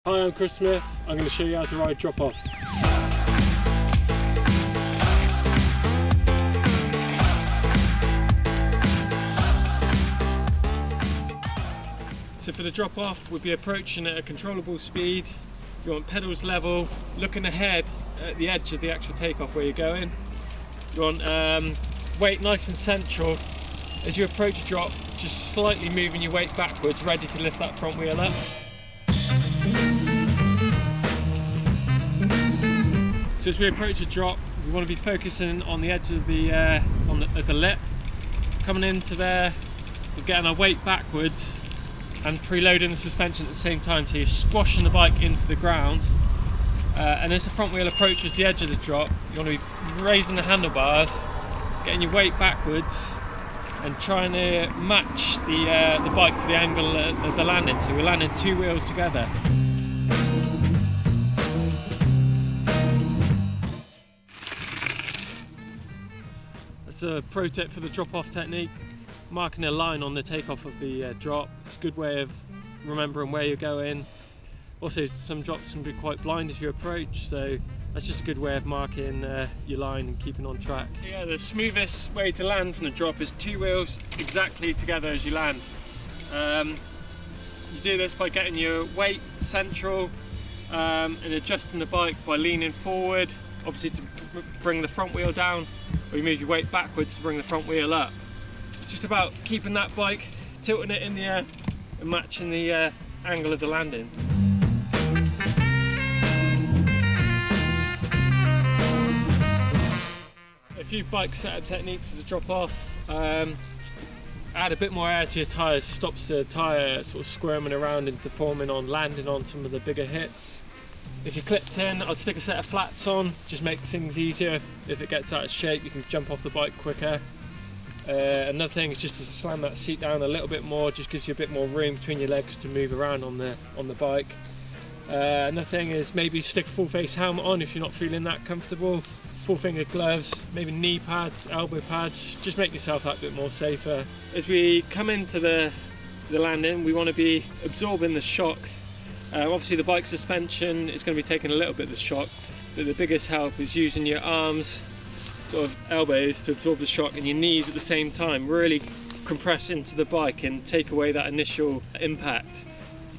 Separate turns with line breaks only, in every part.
Hi, I'm Chris Smith. I'm going to show you how to ride drop-off. So for the drop-off, we'll be approaching at a controllable speed. You want pedals level, looking ahead at the edge of the actual takeoff where you're going. You want weight nice and central. As you approach a drop, just slightly moving your weight backwards, ready to lift that front wheel up. So as we approach a drop, we want to be focusing on the edge of the the lip. Coming into there, we're getting our weight backwards and preloading the suspension at the same time, so you're squashing the bike into the ground. And as the front wheel approaches the edge of the drop, you want to be raising the handlebars, getting your weight backwards and trying to match the bike to the angle of the landing, so we're landing two wheels together. That's a pro tip for the drop-off technique. Marking a line on the takeoff of the drop. It's a good way of remembering where you're going. Also, some drops can be quite blind as you approach, so that's just a good way of marking your line and keeping on track. Yeah, the smoothest way to land from the drop is two wheels exactly together as you land. You do this by getting your weight central and adjusting the bike by leaning forward, obviously to bring the front wheel down, or you move your weight backwards to bring the front wheel up. It's just about keeping that bike, tilting it in the air and matching the angle of the landing. A few bike setup techniques to the drop off. Add a bit more air to your tyres, stops the tyre sort of squirming around and deforming on landing on some of the bigger hits. If you're clipped in, I'd stick a set of flats on, just makes things easier. If it gets out of shape, you can jump off the bike quicker. Another thing is just to slam that seat down a little bit more, just gives you a bit more room between your legs to move around on the bike. Another thing is maybe stick a full face helmet on if you're not feeling that comfortable. Full finger gloves, maybe knee pads, elbow pads, just make yourself that bit more safer. As we come into the landing, we want to be absorbing the shock. Obviously the bike suspension is going to be taking a little bit of the shock, but the biggest help is using your arms, sort of elbows, to absorb the shock, and your knees at the same time. Really compress into the bike and take away that initial impact.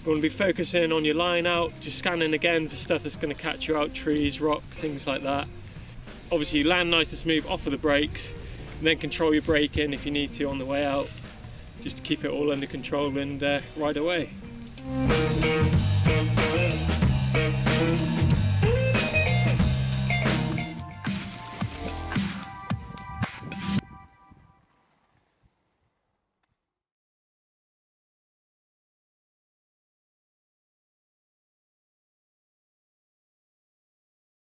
You want to be focusing on your line out, just scanning again for stuff that's going to catch you out, trees, rocks, things like that. Obviously you land nice and smooth off of the brakes, and then control your braking if you need to on the way out, just to keep it all under control and ride away.